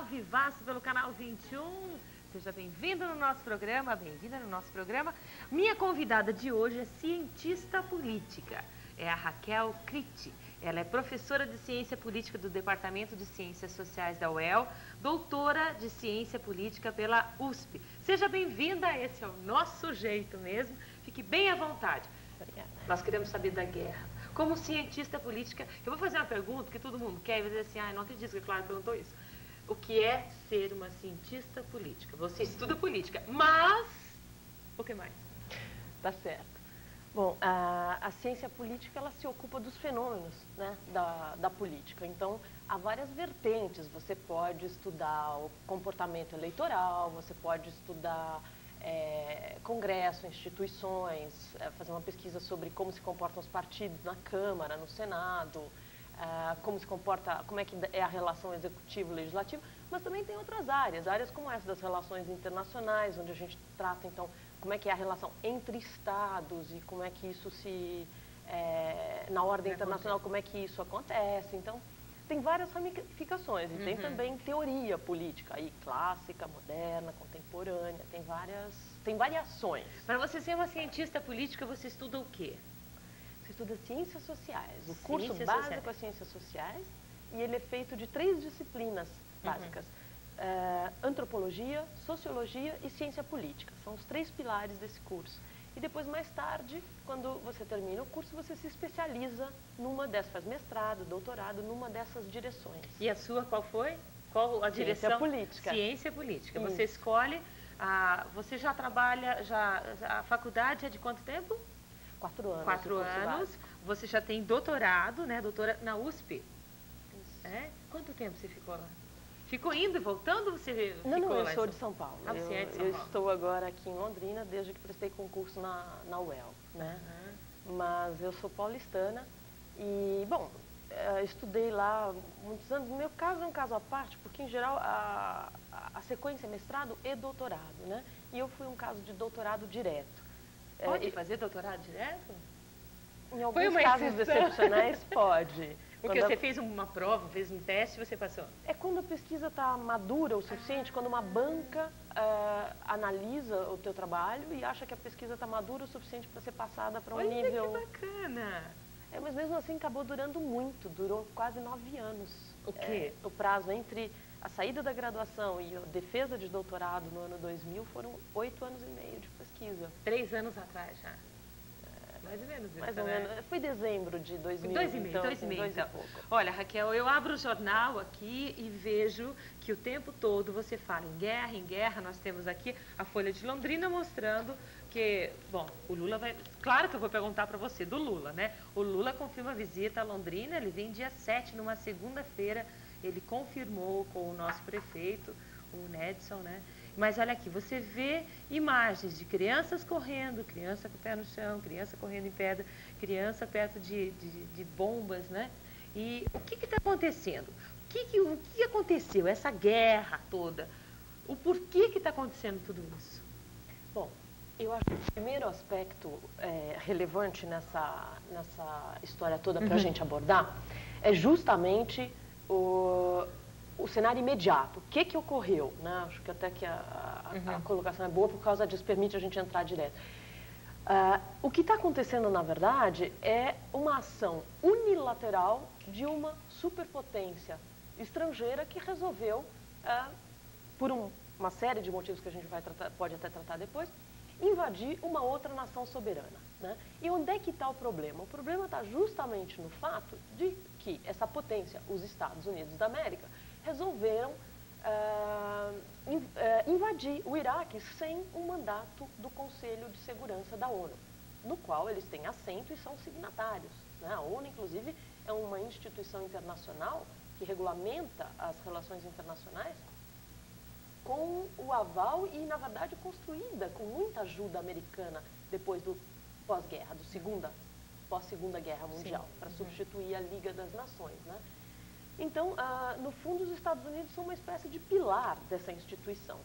vivaço pelo canal 21. Seja bem-vindo no nosso programa, bem-vinda no nosso programa. Minha convidada de hoje é cientista política, é a Raquel Critti. Ela é professora de Ciência Política do Departamento de Ciências Sociais da UEL, doutora de Ciência Política pela USP. Seja bem-vinda, esse é o nosso jeito mesmo, fique bem à vontade. Obrigada. Nós queremos saber da guerra. Como cientista política, eu vou fazer uma pergunta que todo mundo quer e vai dizer assim, não acredito que a Clara perguntou isso. O que é ser uma cientista política? Você estuda política, mas o que mais? Tá certo. Bom, a ciência política, ela se ocupa dos fenômenos, né, da política. Então, há várias vertentes. Você pode estudar o comportamento eleitoral, você pode estudar congresso, instituições, fazer uma pesquisa sobre como se comportam os partidos na Câmara, no Senado, como se comporta, como é que é a relação executivo-legislativo, mas também tem outras áreas como essa das relações internacionais, onde a gente trata, então, como é que é a relação entre estados e como é que isso se, na ordem internacional, como é que isso acontece. Então, tem várias ramificações e tem também teoria política, aí, clássica, moderna, contemporânea, tem variações. Para você ser uma cientista política, você estuda o quê? Você estuda ciências sociais. O curso básico é ciências sociais e ele é feito de 3 disciplinas básicas. Antropologia, sociologia e ciência política. São os 3 pilares desse curso. E depois, mais tarde, quando você termina o curso, você se especializa numa dessas, faz mestrado, doutorado, numa dessas direções. E a sua qual foi? Qual a direção? Ciência política. Ciência política. Isso. Você escolhe, você já trabalha, a faculdade é de quanto tempo? 4 anos. 4 anos. Você já tem doutorado, né? Doutora na USP. Isso. Quanto tempo você ficou lá? Ficou indo e voltando ou você ficou lá? Não, eu sou de São Paulo. Você é de São Paulo. Eu estou agora aqui em Londrina desde que prestei concurso na UEL, né? Mas eu sou paulistana e, bom, estudei lá muitos anos. No meu caso é um caso à parte, porque em geral a sequência é mestrado e doutorado, né? E eu fui um caso de doutorado direto. Pode fazer doutorado direto? Em alguns casos excepcionais, pode. Porque você fez uma prova, fez um teste e você passou? É quando a pesquisa está madura o suficiente, quando uma banca analisa o teu trabalho e acha que a pesquisa está madura o suficiente para ser passada para um nível... Olha que bacana! Mas mesmo assim acabou durando muito, durou quase 9 anos. O quê? O prazo entre a saída da graduação e a defesa de doutorado no ano 2000 foram 8 anos e meio de pesquisa. 3 anos atrás já. Mais ou menos isso, mais ou menos. Foi dezembro de 2000. 2 e meio. Então. Olha, Raquel, eu abro o jornal aqui e vejo que o tempo todo você fala em guerra. Nós temos aqui a Folha de Londrina mostrando que, bom, o Lula vai... Claro que eu vou perguntar para você do Lula, né? O Lula confirma a visita a Londrina, ele vem dia 7, numa segunda-feira. Ele confirmou com o nosso prefeito, o Nedson, né? Mas olha aqui, você vê imagens de crianças correndo, criança com o pé no chão, criança correndo em pedra, criança perto de bombas, né? E o que está acontecendo? O que aconteceu? Essa guerra toda, o porquê que está acontecendo tudo isso? Bom, eu acho que o primeiro aspecto relevante nessa história toda para a gente abordar é justamente o cenário imediato. O que ocorreu? Né? Acho que até que a colocação é boa por causa disso, permite a gente entrar direto. O que está acontecendo, na verdade, é uma ação unilateral de uma superpotência estrangeira que resolveu, por uma série de motivos que a gente pode até tratar depois, invadir uma outra nação soberana. Né? E onde é que está o problema? O problema está justamente no fato de que essa potência, os Estados Unidos da América, resolveram invadir o Iraque sem um mandato do Conselho de Segurança da ONU, no qual eles têm assento e são signatários. Né? A ONU, inclusive, é uma instituição internacional que regulamenta as relações internacionais com o aval e, na verdade, construída com muita ajuda americana depois do pós-guerra, pós-segunda guerra mundial, para substituir a Liga das Nações. Né? Então, no fundo, os Estados Unidos são uma espécie de pilar dessa instituição.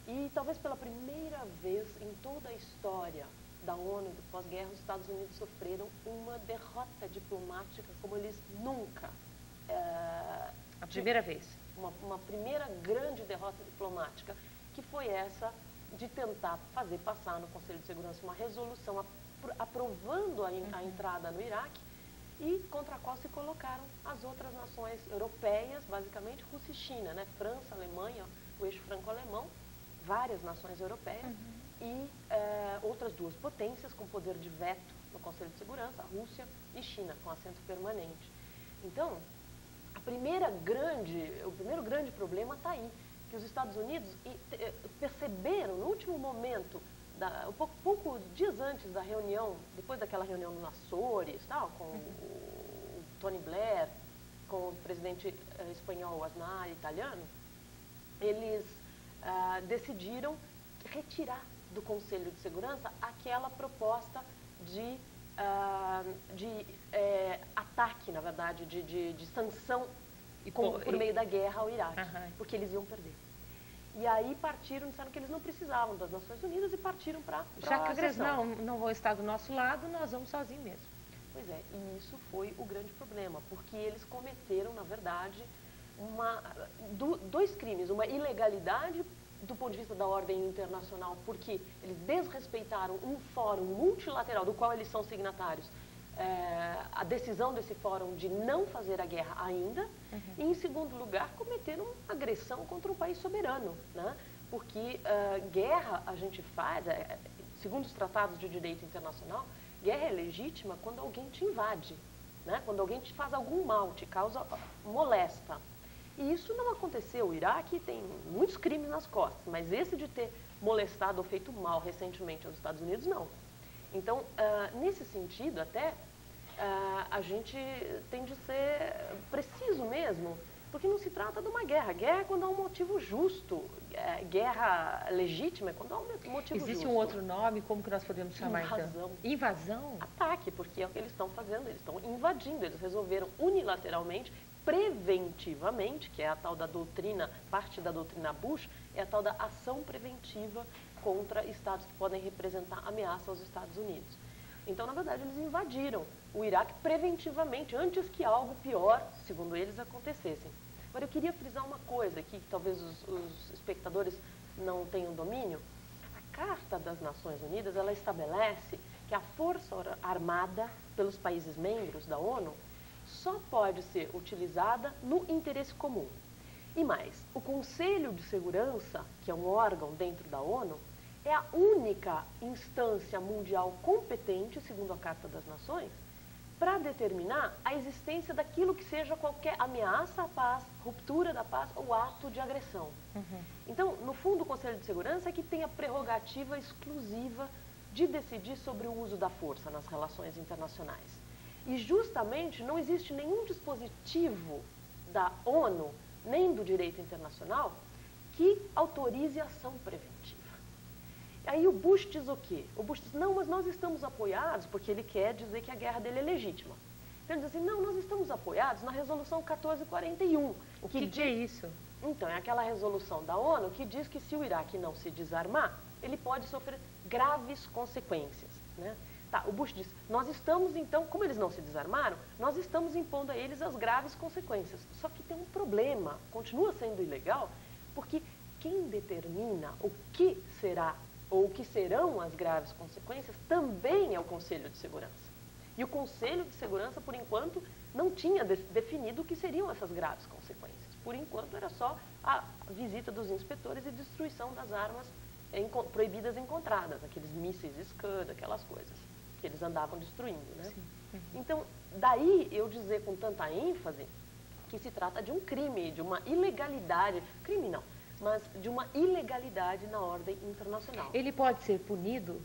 E talvez pela primeira vez em toda a história da ONU do pós-guerra, os Estados Unidos sofreram uma derrota diplomática como eles nunca... A primeira vez? uma primeira grande derrota diplomática, que foi essa de tentar fazer passar no Conselho de Segurança uma resolução aprovando a entrada no Iraque e contra a qual se colocaram as outras nações europeias, basicamente Rússia e China, né? França, Alemanha, o eixo franco-alemão, várias nações europeias e outras duas potências com poder de veto no Conselho de Segurança, a Rússia e China, com assento permanente. Então, o primeiro grande problema está aí, que os Estados Unidos perceberam no último momento, pouco dias antes da reunião, depois daquela reunião no Açores, tal, com o Tony Blair, com o presidente espanhol Aznar, italiano, eles decidiram retirar do Conselho de Segurança aquela proposta de ataque, na verdade, de sanção por meio da guerra ao Iraque, porque eles iam perder. E aí disseram que eles não precisavam das Nações Unidas e partiram para a agressão. Já que vocês não vão estar do nosso lado, nós vamos sozinhos mesmo. Pois é, e isso foi o grande problema, porque eles cometeram, na verdade, dois crimes, uma ilegalidade do ponto de vista da ordem internacional, porque eles desrespeitaram um fórum multilateral, do qual eles são signatários, a decisão desse fórum de não fazer a guerra ainda, e, em segundo lugar, cometeram uma agressão contra um país soberano, né? Porque guerra a gente faz, segundo os tratados de direito internacional, guerra é legítima quando alguém te invade, né? Quando alguém te faz algum mal, te causa, molesta. E isso não aconteceu. O Iraque tem muitos crimes nas costas, mas esse de ter molestado ou feito mal recentemente aos Estados Unidos, não. Então, nesse sentido, até, a gente tem de ser preciso mesmo, porque não se trata de uma guerra. Guerra é quando há um motivo justo. Guerra legítima é quando há um motivo justo. Existe um outro nome, como que nós podemos chamar invasão. então? Invasão? Ataque, porque é o que eles estão fazendo, eles estão invadindo, eles resolveram unilateralmente, preventivamente, que é a tal da doutrina, parte da doutrina Bush, é a tal da ação preventiva contra estados que podem representar ameaça aos Estados Unidos. Então, na verdade, eles invadiram o Iraque preventivamente, antes que algo pior, segundo eles, acontecesse. Agora, eu queria frisar uma coisa aqui, que talvez os espectadores não tenham domínio. A Carta das Nações Unidas, ela estabelece que a força armada pelos países membros da ONU só pode ser utilizada no interesse comum. E mais, o Conselho de Segurança, que é um órgão dentro da ONU, é a única instância mundial competente, segundo a Carta das Nações, para determinar a existência daquilo que seja qualquer ameaça à paz, ruptura da paz ou ato de agressão. Então, no fundo, o Conselho de Segurança é que tem a prerrogativa exclusiva de decidir sobre o uso da força nas relações internacionais. E justamente não existe nenhum dispositivo da ONU, nem do direito internacional, que autorize ação preventiva. Aí o Bush diz o quê? O Bush diz, não, mas nós estamos apoiados, porque ele quer dizer que a guerra dele é legítima. Então ele diz assim, não, nós estamos apoiados na resolução 1441. O que é isso? Então, é aquela resolução da ONU que diz que se o Iraque não se desarmar, ele pode sofrer graves consequências, né? Tá, o Bush diz, nós estamos então, como eles não se desarmaram, nós estamos impondo a eles as graves consequências. Só que tem um problema, continua sendo ilegal, porque quem determina o que será ou o que serão as graves consequências também é o Conselho de Segurança. E o Conselho de Segurança, por enquanto, não tinha definido o que seriam essas graves consequências. Por enquanto, era só a visita dos inspetores e destruição das armas proibidas encontradas, aqueles mísseis Scud, aquelas coisas que eles andavam destruindo, né? Então, daí eu dizer com tanta ênfase que se trata de um crime, de uma ilegalidade, crime não, mas de uma ilegalidade na ordem internacional. Ele pode ser punido?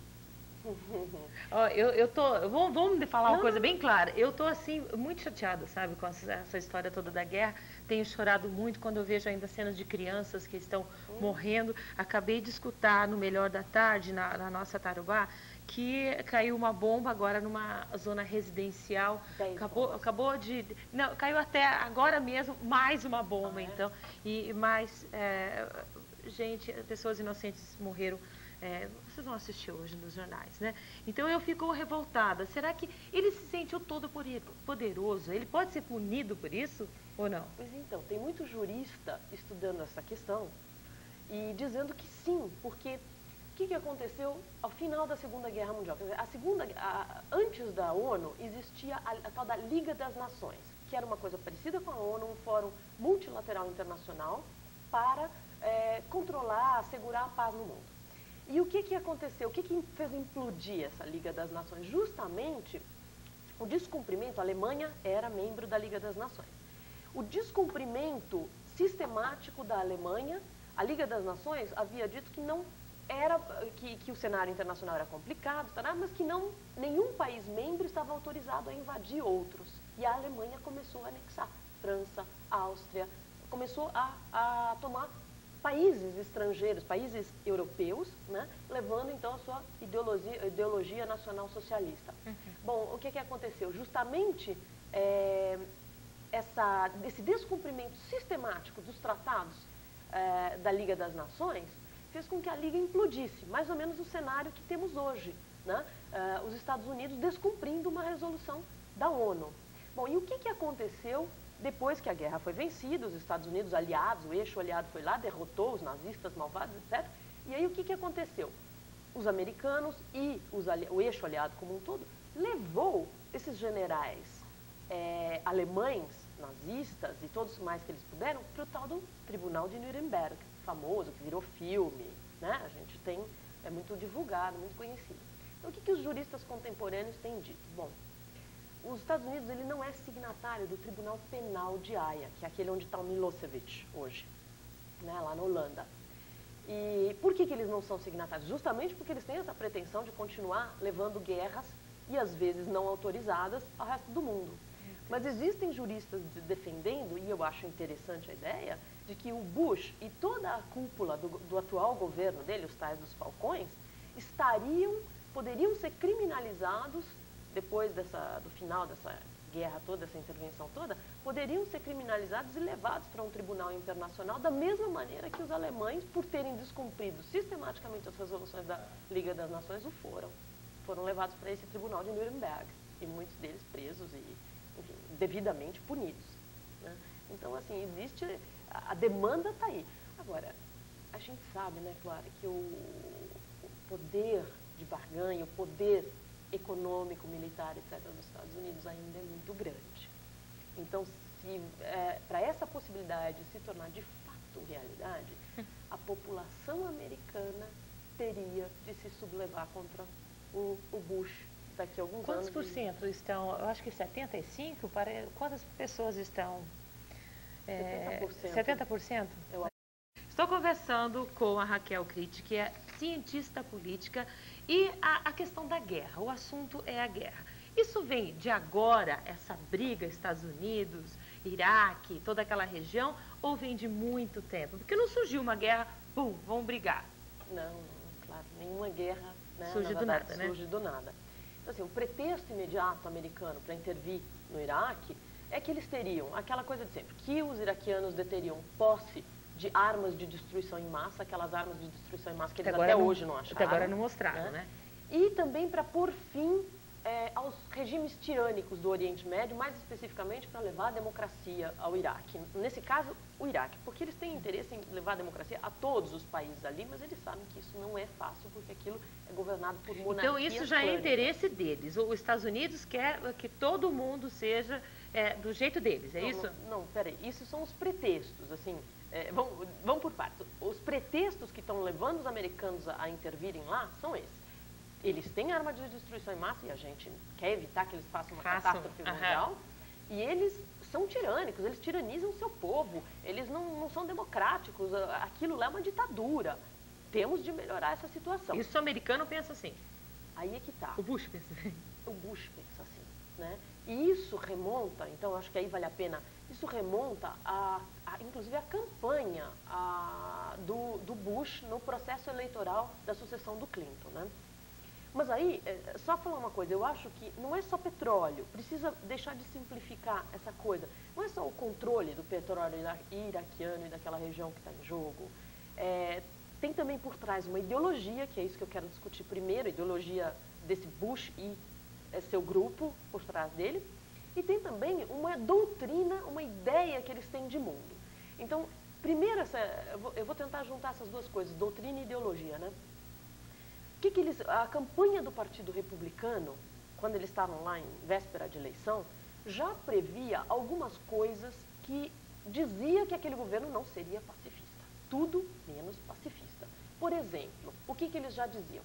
Vamos me falar uma coisa bem clara. Eu estou assim muito chateada, sabe, com essa história toda da guerra. Tenho chorado muito quando eu vejo ainda cenas de crianças que estão morrendo. Acabei de escutar no Melhor da Tarde, na nossa Tarubá, que caiu uma bomba agora numa zona residencial. Acabou de... Não, caiu até agora mesmo mais uma bomba, então. E mais... gente, pessoas inocentes morreram vocês vão assistir hoje nos jornais, né? Então eu fico revoltada. Será que ele se sente o todo poderoso? Ele pode ser punido por isso ou não? Pois então, tem muito jurista estudando essa questão e dizendo que sim, porque o que aconteceu ao final da Segunda Guerra Mundial? Quer dizer, antes da ONU existia a tal da Liga das Nações, que era uma coisa parecida com a ONU, um fórum multilateral internacional para controlar, assegurar a paz no mundo. E o que aconteceu? O que fez implodir essa Liga das Nações? Justamente o descumprimento. A Alemanha era membro da Liga das Nações. O descumprimento sistemático da Alemanha, a Liga das Nações havia dito que não era, que o cenário internacional era complicado, mas que nenhum país membro estava autorizado a invadir outros. E a Alemanha começou a anexar França, Áustria, começou a tomar países estrangeiros, países europeus, né, levando então a sua ideologia nacional socialista. Bom, o que aconteceu? Justamente esse descumprimento sistemático dos tratados da Liga das Nações fez com que a Liga implodisse, mais ou menos o cenário que temos hoje, né? Os Estados Unidos descumprindo uma resolução da ONU. Bom, e o que aconteceu depois que a guerra foi vencida? Os Estados Unidos aliados, o eixo aliado foi lá, derrotou os nazistas malvados, etc. E aí o que aconteceu? Os americanos e o eixo aliado como um todo levou esses generais alemães, nazistas e todos mais que eles puderam para o tal do Tribunal de Nuremberg, famoso, que virou filme, né? A gente tem, é muito divulgado, muito conhecido. Então, o que os juristas contemporâneos têm dito? Bom, os Estados Unidos ele não é signatário do Tribunal Penal de Haia, que é aquele onde está o Milosevic hoje, né? Lá na Holanda. E por que eles não são signatários? Justamente porque eles têm essa pretensão de continuar levando guerras, e às vezes não autorizadas, ao resto do mundo. Mas existem juristas defendendo, e eu acho interessante a ideia, de que o Bush e toda a cúpula do atual governo dele, os tais dos Falcões, poderiam ser criminalizados, depois do final dessa guerra toda, dessa intervenção toda, poderiam ser criminalizados e levados para um tribunal internacional da mesma maneira que os alemães, por terem descumprido sistematicamente as resoluções da Liga das Nações, foram levados para esse tribunal de Nuremberg, e muitos deles presos e, enfim, devidamente punidos, né? Então, assim, a demanda está aí. Agora, a gente sabe, né, Clara, que o poder de barganha, o poder econômico, militar, etc., dos Estados Unidos ainda é muito grande. Então, para essa possibilidade de se tornar de fato realidade, a população americana teria de se sublevar contra o Bush daqui a alguns anos. Quantos por cento estão, eu acho que 75%, quantas pessoas estão? 70%. 70%? Estou conversando com a Raquel Critti, que é cientista política, e a questão da guerra, o assunto é a guerra. Isso vem de agora, essa briga Estados Unidos, Iraque, toda aquela região, ou vem de muito tempo? Porque não surgiu uma guerra, pum, vamos brigar. Não, claro, nenhuma guerra, né, surge do nada, né? Surge do nada. Então, assim, o pretexto imediato americano para intervir no Iraque é que eles teriam aquela coisa de sempre, que os iraquianos deteriam posse de armas de destruição em massa, aquelas armas de destruição em massa que eles até hoje não acharam. Até agora não mostraram, né? E também para pôr fim aos regimes tirânicos do Oriente Médio, mais especificamente para levar a democracia ao Iraque. Nesse caso, o Iraque, porque eles têm interesse em levar a democracia a todos os países ali, mas eles sabem que isso não é fácil, porque aquilo é governado por monarquias. Então, isso já é interesse deles. Os Estados Unidos quer que todo mundo seja do jeito deles, é isso? Não, peraí. Isso são os pretextos, assim. Vamos por partes. Os pretextos que estão levando os americanos a intervirem lá são esses. Eles têm arma de destruição em massa e a gente quer evitar que eles façam uma catástrofe mundial. E eles são tirânicos, eles tiranizam o seu povo, eles não são democráticos, aquilo lá é uma ditadura. Temos de melhorar essa situação. Isso o americano pensa assim. Aí é que tá. O Bush pensa assim. O Bush pensa assim, né? E isso remonta, então acho que aí vale a pena, isso remonta inclusive a campanha do Bush no processo eleitoral da sucessão do Clinton, né? Mas aí, só falar uma coisa, eu acho que não é só petróleo, precisa deixar de simplificar essa coisa. Não é só o controle do petróleo iraquiano e daquela região que está em jogo. Tem também por trás uma ideologia, que é isso que eu quero discutir primeiro, a ideologia desse Bush e seu grupo por trás dele. E tem também uma doutrina, uma ideia que eles têm de mundo. Então, primeiro, eu vou tentar juntar essas duas coisas, doutrina e ideologia, né? A campanha do Partido Republicano, quando eles estavam lá em véspera de eleição, já previa algumas coisas que dizia que aquele governo não seria pacifista. Tudo menos pacifista. Por exemplo, o que eles já diziam?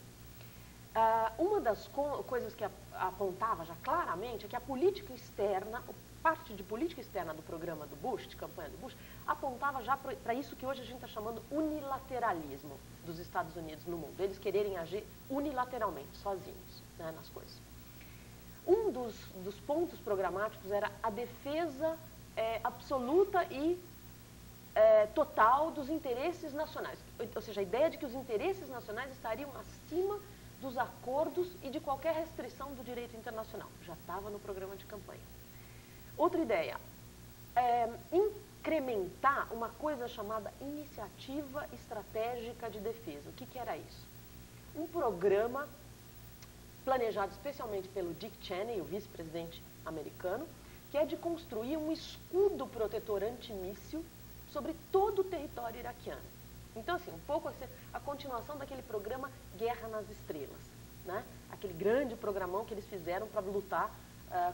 Uma das coisas que apontava já claramente é que a política externa, parte de política externa do programa do Bush, de campanha do Bush, apontava já para isso que hoje a gente está chamando unilateralismo dos Estados Unidos no mundo. Eles quererem agir unilateralmente, sozinhos, né, nas coisas. Um dos pontos programáticos era a defesa absoluta e total dos interesses nacionais. Ou seja, a ideia de que os interesses nacionais estariam acima dos acordos e de qualquer restrição do direito internacional. Já estava no programa de campanha. Outra ideia, incrementar uma coisa chamada Iniciativa Estratégica de Defesa. O que era isso? Um programa planejado especialmente pelo Dick Cheney, o vice-presidente americano, que é de construir um escudo protetor antimíssil sobre todo o território iraquiano. Então, assim, um pouco a continuação daquele programa Guerra nas Estrelas, né? Aquele grande programão que eles fizeram para lutar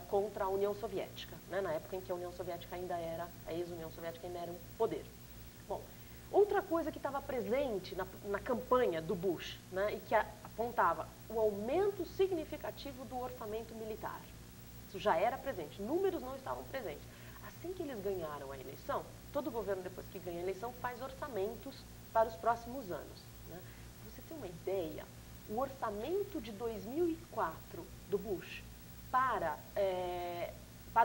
contra a União Soviética, né? Na época em que a União Soviética ainda era, a ex-União Soviética ainda era um poder. Bom, outra coisa que estava presente na campanha do Bush, né, e que apontava o aumento significativo do orçamento militar. Isso já era presente, números não estavam presentes. Assim que eles ganharam a eleição, todo governo depois que ganha a eleição faz orçamentos para os próximos anos, né? Para você ter uma ideia, o orçamento de 2004 do Bush para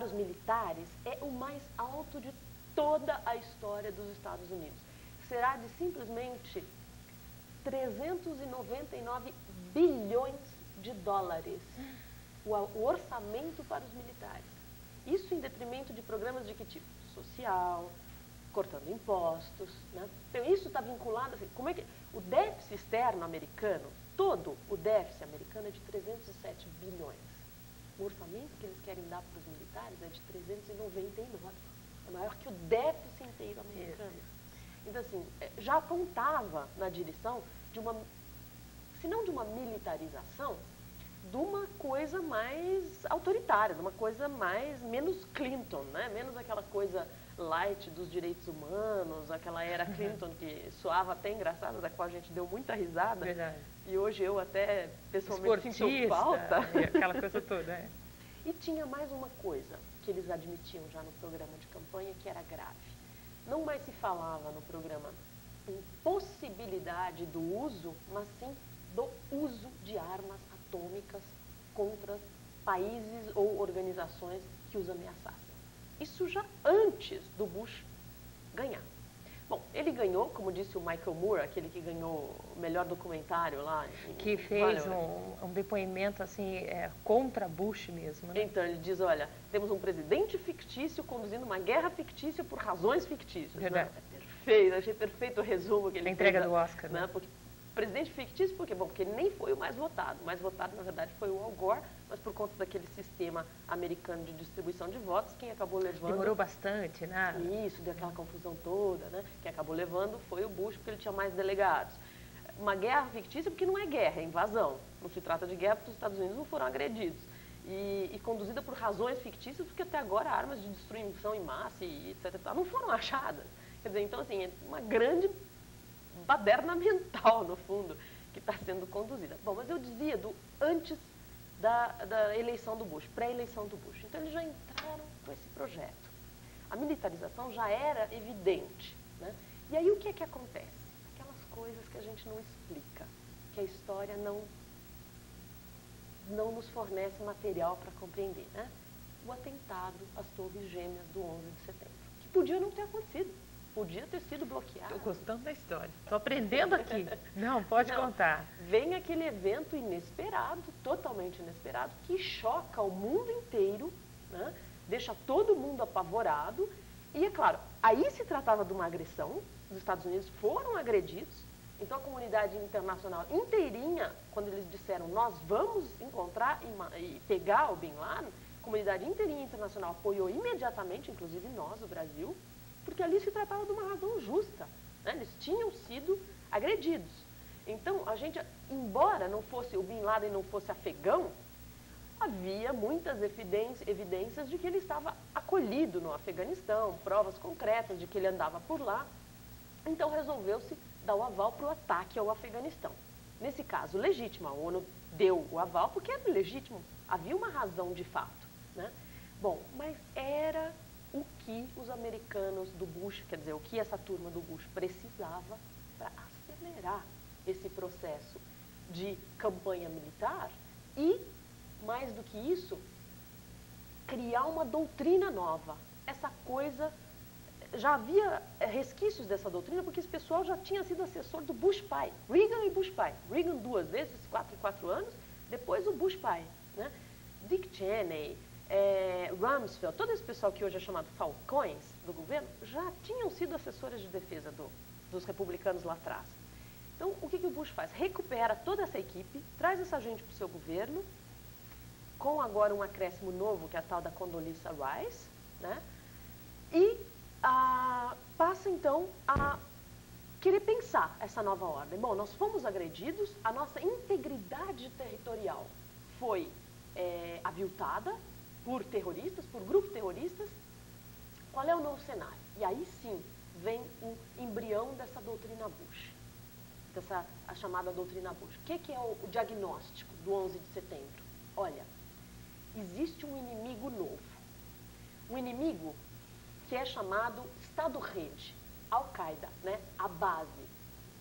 os militares é o mais alto de toda a história dos Estados Unidos. Será de simplesmente 399 bilhões de dólares, o orçamento para os militares. Isso em detrimento de programas de que tipo? Social, cortando impostos, né? Então isso está vinculado, assim, como é que o déficit externo americano, todo o déficit americano é de 307 bilhões. O orçamento que eles querem dar para os militares é de 399, é maior que o déficit inteiro americano. Então, assim, já apontava na direção de uma, se não de uma militarização, de uma coisa mais autoritária, de uma coisa menos Clinton, né? Menos aquela coisa light dos direitos humanos, aquela era Clinton que soava até engraçada, da qual a gente deu muita risada. Verdade. E hoje eu até pessoalmente sinto falta. E aquela coisa toda, E tinha mais uma coisa que eles admitiam já no programa de campanha que era grave. Não mais se falava no programa em possibilidade do uso, mas sim do uso de armas atômicas contra países ou organizações que os ameaçassem. Isso já antes do Bush ganhar. Bom, ele ganhou, como disse o Michael Moore, aquele que ganhou o melhor documentário lá. Que fez um depoimento assim, contra Bush mesmo, né? Então, ele diz, olha, temos um presidente fictício conduzindo uma guerra fictícia por razões fictícias. Verdade. Né? É perfeito, achei perfeito o resumo que ele fez. A entrega do Oscar, né? Porque presidente fictício, por quê? Bom, porque ele nem foi o mais votado. O mais votado, na verdade, foi o Al Gore, mas por conta daquele sistema americano de distribuição de votos, quem acabou levando... Demorou bastante, né? Isso, deu aquela confusão toda, né? Quem acabou levando foi o Bush, porque ele tinha mais delegados. Uma guerra fictícia, porque não é guerra, é invasão. Não se trata de guerra, porque os Estados Unidos não foram agredidos. E conduzida por razões fictícias, porque até agora armas de destruição em massa e etc. não foram achadas. Quer dizer, então, assim, é uma grande baderna mental, no fundo, que está sendo conduzida. Bom, mas eu dizia antes da eleição do Bush, pré-eleição do Bush. Então, eles já entraram com esse projeto. A militarização já era evidente, né? E aí, o que é que acontece? Aquelas coisas que a gente não explica, que a história não nos fornece material para compreender, né? O atentado às Torres Gêmeas do 11 de setembro, que podia não ter acontecido. Podia ter sido bloqueado. Estou gostando da história. Estou aprendendo aqui. Não, pode contar. Vem aquele evento inesperado, totalmente inesperado, que choca o mundo inteiro, né? Deixa todo mundo apavorado. E, é claro, aí se tratava de uma agressão. Os Estados Unidos foram agredidos, Então a comunidade internacional inteirinha, quando eles disseram nós vamos encontrar e pegar o Bin Laden, a comunidade inteirinha internacional apoiou imediatamente, inclusive nós, o Brasil, porque ali se tratava de uma razão justa, né? Eles tinham sido agredidos. Então, a gente, embora não fosse, o Bin Laden não fosse afegão, havia muitas evidências de que ele estava acolhido no Afeganistão, provas concretas de que ele andava por lá. Então, resolveu-se dar o aval para o ataque ao Afeganistão. Nesse caso, legítimo, a ONU deu o aval porque era legítimo, havia uma razão de fato, né? Bom, mas era o que os americanos do Bush, quer dizer, o que essa turma do Bush precisava para acelerar esse processo de campanha militar e, mais do que isso, criar uma doutrina nova. Essa coisa, já havia resquícios dessa doutrina porque esse pessoal já tinha sido assessor do Bush pai, Reagan e Bush pai. Reagan 2 vezes, 4 em 4 anos, depois o Bush pai, né? Dick Cheney, Rumsfeld, todo esse pessoal que hoje é chamado falcões do governo, já tinham sido assessores de defesa dos republicanos lá atrás. Então, o que o Bush faz? Recupera toda essa equipe, traz essa gente para o seu governo, com agora um acréscimo novo, que é a tal da Condoleezza Rice, né? E passa, então, a querer pensar essa nova ordem. Bom, nós fomos agredidos, a nossa integridade territorial foi aviltada por terroristas, por grupos terroristas. Qual é o novo cenário? E aí sim vem o embrião dessa doutrina Bush, a chamada doutrina Bush. O que é o diagnóstico do 11 de setembro? Olha, existe um inimigo novo, um inimigo que é chamado Estado-Rede, Al-Qaeda, né? A base.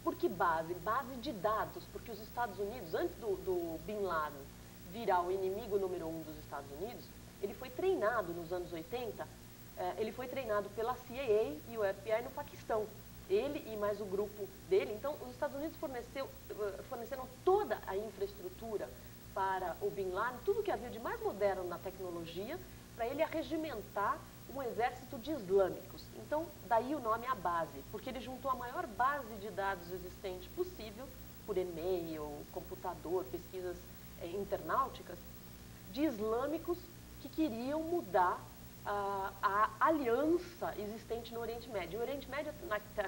Por que base? Base de dados, porque os Estados Unidos, antes do Bin Laden virar o inimigo número 1 dos Estados Unidos, ele foi treinado nos anos 80, ele foi treinado pela CIA e o FBI no Paquistão. Ele e mais o grupo dele. Então, os Estados Unidos forneceram toda a infraestrutura para o Bin Laden, tudo que havia de mais moderno na tecnologia, para ele arregimentar um exército de islâmicos. Então, daí o nome a base, porque ele juntou a maior base de dados existente possível, por e-mail, computador, pesquisas internauticas, de islâmicos que queriam mudar a aliança existente no Oriente Médio. O Oriente Médio,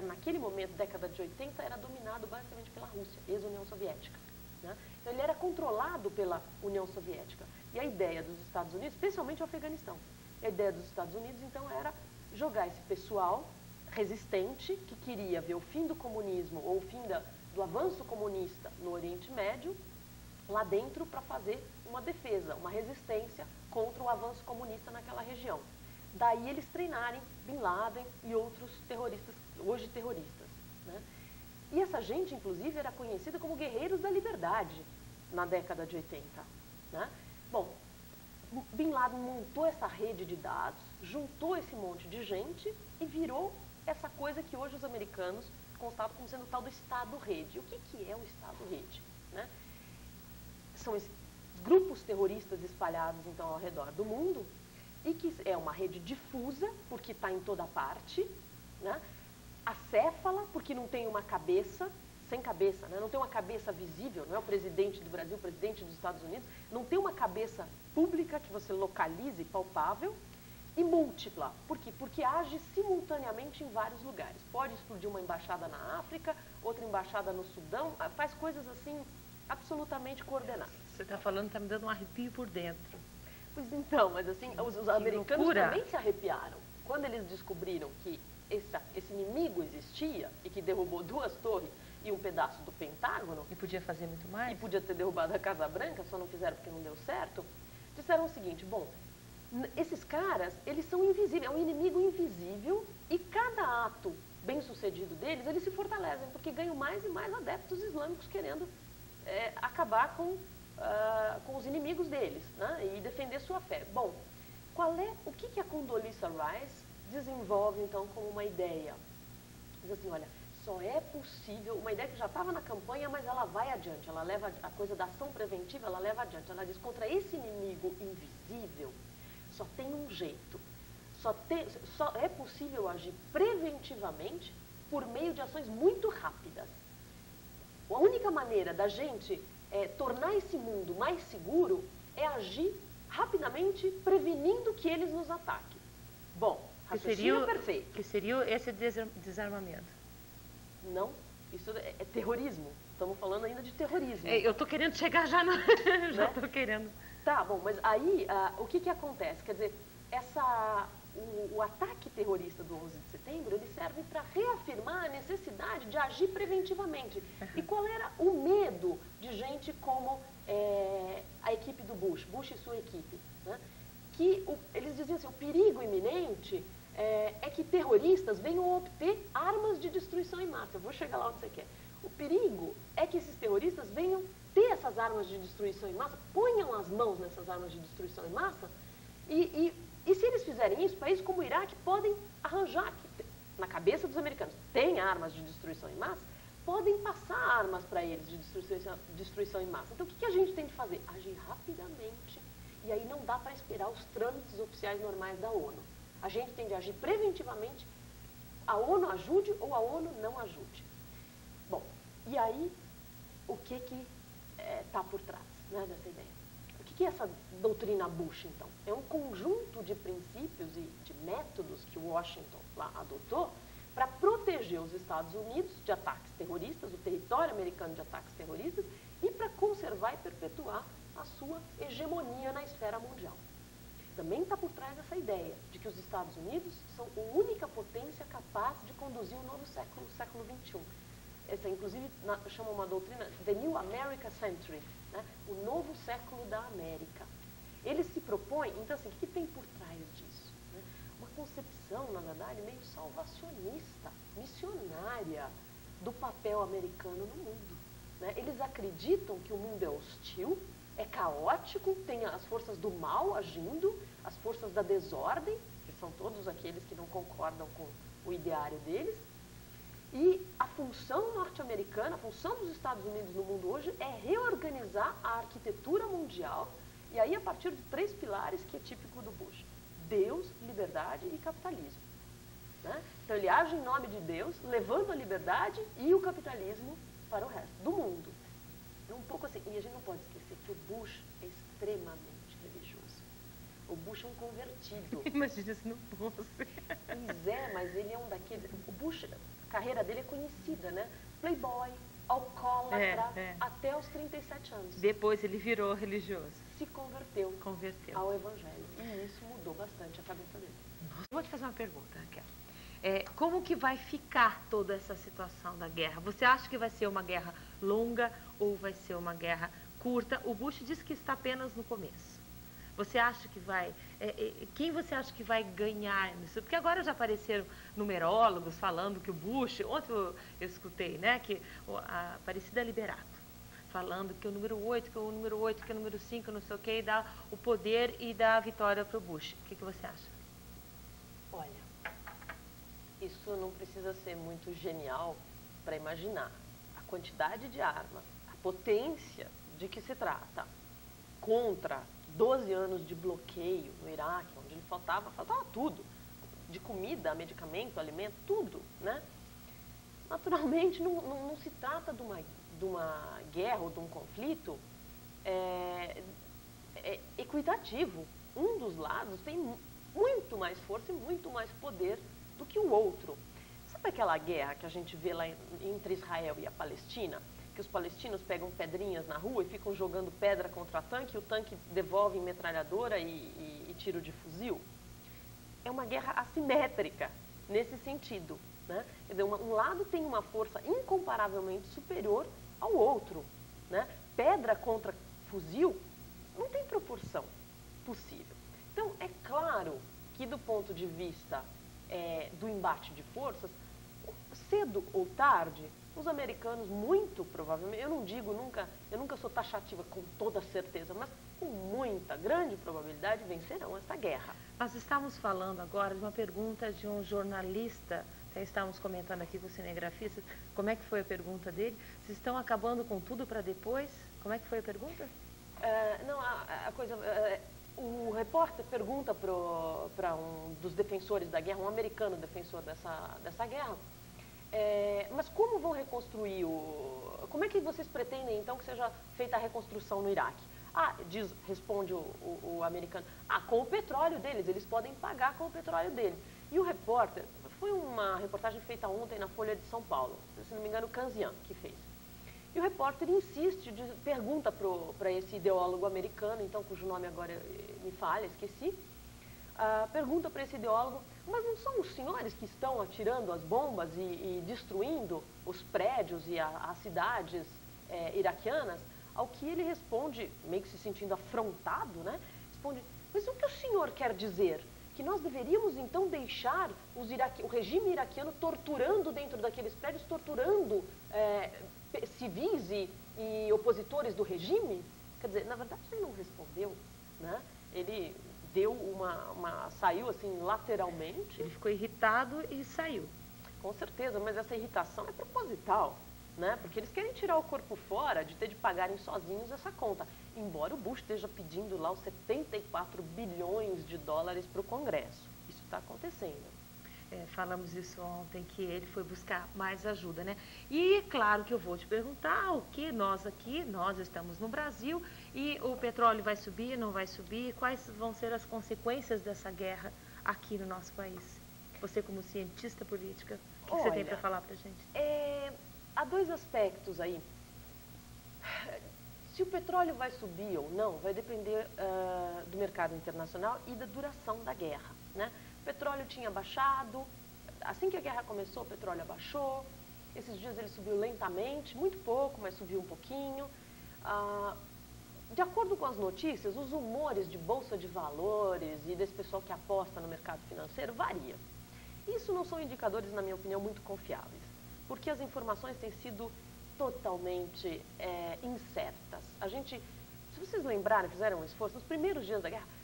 naquele momento, década de 80, era dominado basicamente pela Rússia, ex-União Soviética, né? Então, ele era controlado pela União Soviética. E a ideia dos Estados Unidos, especialmente o Afeganistão, a ideia dos Estados Unidos, então, era jogar esse pessoal resistente, que queria ver o fim do comunismo ou o fim do avanço comunista no Oriente Médio, lá dentro para fazer uma defesa, uma resistência contra o avanço comunista naquela região. Daí eles treinarem Bin Laden e outros terroristas, hoje terroristas, né? E essa gente, inclusive, era conhecida como guerreiros da liberdade na década de 80, né? Bom, Bin Laden montou essa rede de dados, juntou esse monte de gente e virou essa coisa que hoje os americanos constatam como sendo o tal do Estado-Rede. O que é o Estado-Rede, né? São grupos terroristas espalhados, então, ao redor do mundo, e que é uma rede difusa, porque está em toda parte, né? Acéfala, porque não tem uma cabeça, sem cabeça, né? Não tem uma cabeça visível, não é o presidente do Brasil, o presidente dos Estados Unidos, não tem uma cabeça pública que você localize, palpável, e múltipla. Por quê? Porque age simultaneamente em vários lugares. Pode explodir uma embaixada na África, outra embaixada no Sudão, faz coisas assim absolutamente coordenadas. Você está falando, está me dando um arrepio por dentro. Pois então, mas assim, os americanos também se arrepiaram. Quando eles descobriram que esse inimigo existia e que derrubou 2 torres e um pedaço do Pentágono... E podia fazer muito mais? E podia ter derrubado a Casa Branca, só não fizeram porque não deu certo. Disseram o seguinte, bom, esses caras, eles são invisíveis, é um inimigo invisível e cada ato bem-sucedido deles, eles se fortalecem, porque ganham mais e mais adeptos islâmicos querendo acabar com os inimigos deles, né, e defender sua fé. Bom, o que a Condoleezza Rice desenvolve, então, como uma ideia? Diz assim, olha, só é possível, uma ideia que já estava na campanha, mas ela vai adiante, ela leva a coisa da ação preventiva, ela leva adiante. Ela diz, contra esse inimigo invisível, só tem um jeito, só é possível agir preventivamente por meio de ações muito rápidas. única maneira da gente tornar esse mundo mais seguro é agir rapidamente, prevenindo que eles nos ataquem. Bom, raciocínio perfeito. Que seria esse desarmamento? Não, isso é terrorismo. Estamos falando ainda de terrorismo. Eu estou querendo chegar já no... já estou querendo. Tá, bom, mas aí o que acontece? Quer dizer, o ataque terrorista do 11 de setembro, ele serve para reafirmar a necessidade de agir preventivamente. E qual era o medo de gente como a equipe do Bush e sua equipe? Né? Que eles diziam assim, o perigo iminente é que terroristas venham obter armas de destruição em massa. Eu vou chegar lá onde você quer. O perigo é que esses terroristas venham ter essas armas de destruição em massa, ponham as mãos nessas armas de destruição em massa, e se eles fizerem isso, países como o Iraque podem arranjar, na cabeça dos americanos, tem armas de destruição em massa, podem passar armas para eles de destruição em massa. Então, o que a gente tem de fazer? Agir rapidamente, e aí não dá para esperar os trâmites oficiais normais da ONU. A gente tem de agir preventivamente, a ONU ajude ou a ONU não ajude. Bom, e aí, o que está por trás, né, dessa ideia? O que é essa doutrina Bush, então? É um conjunto de princípios e de métodos que Washington lá adotou para proteger os Estados Unidos de ataques terroristas, o território americano de ataques terroristas, e para conservar e perpetuar a sua hegemonia na esfera mundial. Também está por trás dessa ideia de que os Estados Unidos são a única potência capaz de conduzir o novo século, o século XXI. Essa, inclusive, chama uma doutrina The New America Century, né? O novo século da América. Ele se propõe, então assim, o que tem por trás disso? Né? Uma concepção, na verdade, meio salvacionista, missionária do papel americano no mundo. Né? Eles acreditam que o mundo é hostil, é caótico, tem as forças do mal agindo, as forças da desordem, que são todos aqueles que não concordam com o ideário deles. E a função norte-americana, a função dos Estados Unidos no mundo hoje é reorganizar a arquitetura mundial, e aí a partir de 3 pilares que é típico do Bush: Deus, liberdade e capitalismo. Né? Então ele age em nome de Deus, levando a liberdade e o capitalismo para o resto do mundo. É um pouco assim, e a gente não pode esquecer que o Bush é extremamente religioso. O Bush é um convertido. Imagina se não fosse. Pois é, mas ele é um daqueles... O Bush, a carreira dele é conhecida, né? Playboy, alcoólatra, até os 37 anos. Depois ele virou religioso. Se converteu ao evangelho. E isso mudou bastante a cabeça dele. Nossa, vou te fazer uma pergunta, Raquel. Como que vai ficar toda essa situação da guerra? Você acha que vai ser uma guerra longa ou vai ser uma guerra curta? O Bush disse que está apenas no começo. Você acha que vai... quem você acha que vai ganhar nisso? Porque agora já apareceram numerólogos falando que o Bush... Ontem eu escutei, né, que a Aparecida Liberato, falando que o número 8, que o número 8, que o número 5, não sei o quê, dá o poder e dá a vitória para o Bush. O que você acha? Olha, isso não precisa ser muito genial para imaginar. A quantidade de armas, a potência de que se trata contra 12 anos de bloqueio no Iraque, onde ele faltava tudo, de comida, medicamento, alimento, tudo, né? Naturalmente, não se trata de uma guerra ou de um conflito equitativo. Um dos lados tem muito mais força e muito mais poder do que o outro. Sabe aquela guerra que a gente vê lá entre Israel e a Palestina? Que os palestinos pegam pedrinhas na rua e ficam jogando pedra contra tanque, e o tanque devolve em metralhadora e tiro de fuzil? É uma guerra assimétrica nesse sentido. Né? Quer dizer, um lado tem uma força incomparavelmente superior ao outro. Né? Pedra contra fuzil não tem proporção possível. Então, é claro que do ponto de vista do embate de forças, cedo ou tarde, os americanos, muito provavelmente, eu nunca sou taxativa com toda certeza, mas com muita, grande probabilidade vencerão esta guerra. Nós estamos falando agora de uma pergunta de um jornalista, até estávamos comentando aqui com o cinegrafista, como é que foi a pergunta dele? Vocês estão acabando com tudo para depois? Como é que foi a pergunta? O repórter pergunta para um dos defensores da guerra, um americano defensor dessa guerra, mas como vão reconstruir como é que vocês pretendem, então, que seja feita a reconstrução no Iraque? Responde o americano, com o petróleo deles, eles podem pagar com o petróleo deles. E o repórter, foi uma reportagem feita ontem na Folha de São Paulo, se não me engano, o Kanzian que fez. E o repórter insiste, pergunta para esse ideólogo americano, então, cujo nome agora me falha, esqueci, pergunta para esse ideólogo, mas não são os senhores que estão atirando as bombas e destruindo os prédios e as cidades iraquianas? Ao que ele responde, meio que se sentindo afrontado, né? Responde, mas o que o senhor quer dizer? Que nós deveríamos, então, deixar o regime iraquiano torturando dentro daqueles prédios, torturando civis e opositores do regime? Quer dizer, na verdade, ele não respondeu, né? Ele deu saiu assim lateralmente. Ele ficou irritado e saiu. Com certeza, mas essa irritação é proposital, né? Porque eles querem tirar o corpo fora de ter de pagarem sozinhos essa conta. Embora o Bush esteja pedindo lá os 74 bilhões de dólares para o Congresso. Isso está acontecendo. Falamos isso ontem, que ele foi buscar mais ajuda, né? E claro que eu vou te perguntar o que nós estamos no Brasil e o petróleo vai subir, não vai subir? Quais vão ser as consequências dessa guerra aqui no nosso país? Você como cientista política, o que você tem para falar para a gente? Há dois aspectos aí. Se o petróleo vai subir ou não, vai depender do mercado internacional e da duração da guerra, né? O petróleo tinha baixado, assim que a guerra começou, o petróleo abaixou. Esses dias ele subiu lentamente, muito pouco, mas subiu um pouquinho. De acordo com as notícias, os humores de bolsa de valores e desse pessoal que aposta no mercado financeiro varia. Isso não são indicadores, na minha opinião, muito confiáveis, porque as informações têm sido totalmente incertas. Se vocês lembrarem, fizeram um esforço, nos primeiros dias da guerra,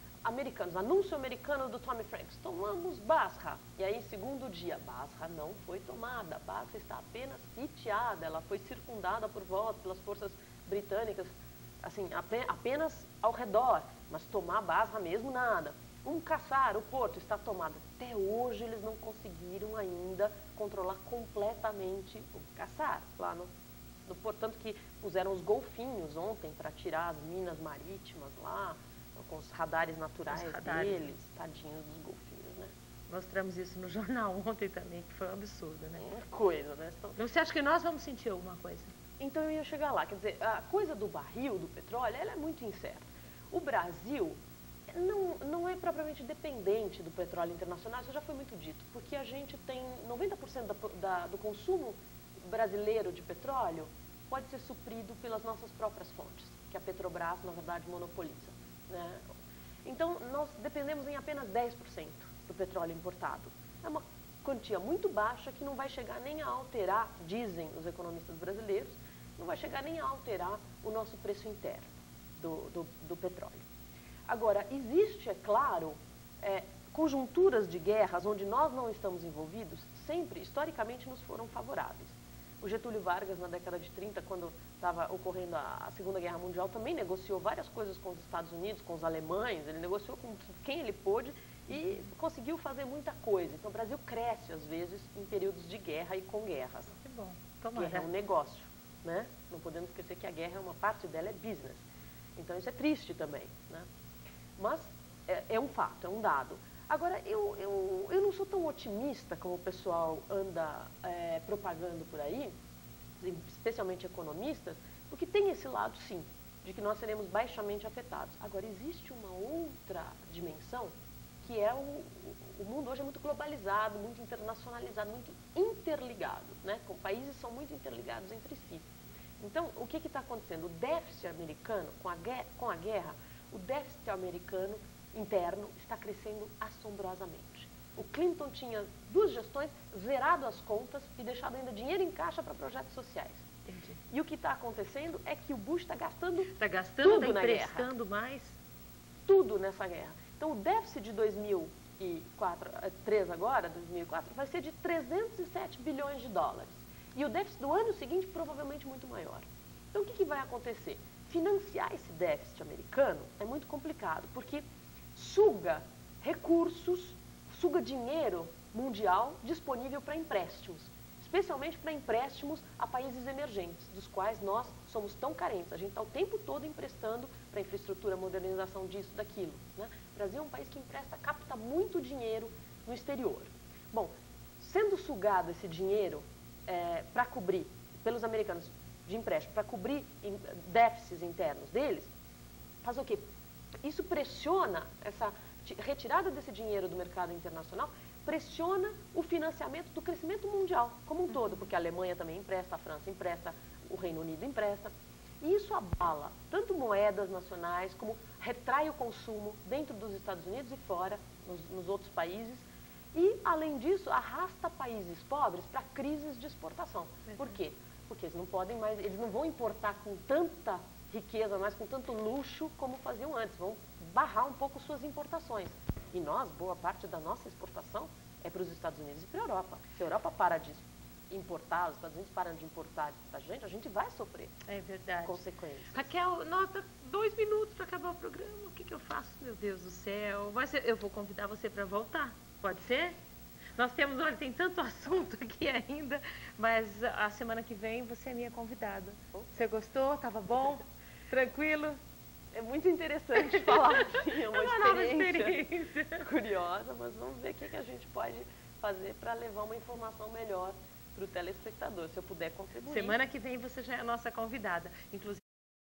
anúncio americano do Tommy Franks, tomamos Basra. E aí, segundo dia, Basra não foi tomada, Basra está apenas sitiada, ela foi circundada por volta pelas forças britânicas, assim, apenas ao redor, mas tomar Basra mesmo, nada. O porto está tomado. Até hoje eles não conseguiram ainda controlar completamente o Qassar, lá no porto, tanto que usaram os golfinhos ontem para tirar as minas marítimas lá, com os radares naturais deles, tadinhos dos golfinhos, né? Mostramos isso no jornal ontem também, que foi um absurdo, né? Coisa, né? Então, você acha que nós vamos sentir alguma coisa? Então eu ia chegar lá, quer dizer, a coisa do barril, do petróleo, ela é muito incerta. O Brasil não é propriamente dependente do petróleo internacional, isso já foi muito dito, porque a gente tem 90% do consumo brasileiro de petróleo pode ser suprido pelas nossas próprias fontes, que a Petrobras, na verdade, monopoliza, né? Então, nós dependemos em apenas 10% do petróleo importado. É uma quantia muito baixa que não vai chegar nem a alterar, dizem os economistas brasileiros, não vai chegar nem a alterar o nosso preço interno do petróleo. Agora, existe, é claro, conjunturas de guerras onde nós não estamos envolvidos, sempre, historicamente, nos foram favoráveis. O Getúlio Vargas, na década de 30, quando estava ocorrendo a Segunda Guerra Mundial, também negociou várias coisas com os Estados Unidos, com os alemães, ele negociou com quem ele pôde e conseguiu fazer muita coisa. Então, o Brasil cresce, às vezes, em períodos de guerra e com guerras. Que bom, tomara. Guerra é um negócio, né? Não podemos esquecer que a guerra, uma parte dela é business. Então, isso é triste também, né? Mas é um fato, é um dado. Agora, eu não sou tão otimista como o pessoal anda propagando por aí, especialmente economistas, porque tem esse lado, sim, de que nós seremos baixamente afetados. Agora, existe uma outra dimensão, que é o mundo hoje é muito globalizado, muito internacionalizado, muito interligado, né? Com países são muito interligados entre si. Então, o que está acontecendo? O déficit americano, com a guerra, o déficit americano interno está crescendo assombrosamente. O Clinton tinha 2 gestões zerado as contas e deixado ainda dinheiro em caixa para projetos sociais. Entendi. E o que está acontecendo é que o Bush está gastando tudo na guerra. Está emprestando mais? Tudo nessa guerra. Então, o déficit de 2003 agora, 2004, vai ser de 307 bilhões de dólares. E o déficit do ano seguinte provavelmente muito maior. Então, o que vai acontecer? Financiar esse déficit americano é muito complicado, porque suga recursos, suga dinheiro mundial disponível para empréstimos. especialmente para empréstimos a países emergentes, dos quais nós somos tão carentes. A gente está o tempo todo emprestando para infraestrutura, modernização disso, daquilo, né? O Brasil é um país que empresta, capta muito dinheiro no exterior. Bom, sendo sugado esse dinheiro para cobrir, pelos americanos, de empréstimo, para cobrir déficits internos deles, faz o quê? Isso pressiona, essa retirada desse dinheiro do mercado internacional, pressiona o financiamento do crescimento mundial como um todo, porque a Alemanha também empresta, a França empresta, o Reino Unido empresta. E isso abala tanto moedas nacionais, como retrai o consumo dentro dos Estados Unidos e fora, nos outros países. E, além disso, arrasta países pobres para crises de exportação. Por quê? Porque eles não podem mais, eles não vão importar com tanta riqueza, mas com tanto luxo como faziam antes, vão barrar um pouco suas importações. E nós, boa parte da nossa exportação é para os Estados Unidos e para a Europa. Se a Europa para de importar, os Estados Unidos param de importar da gente, a gente vai sofrer consequências. Raquel, nota 2 minutos para acabar o programa. O que eu faço? Meu Deus do céu. Eu vou convidar você para voltar. Pode ser? Nós temos, olha, tem tanto assunto aqui ainda, mas a semana que vem você é minha convidada. Você gostou? Tava bom? Tranquilo? É muito interessante falar aqui, é uma nova experiência curiosa, mas vamos ver o que a gente pode fazer para levar uma informação melhor para o telespectador, se eu puder contribuir. Semana que vem você já é a nossa convidada. Inclusive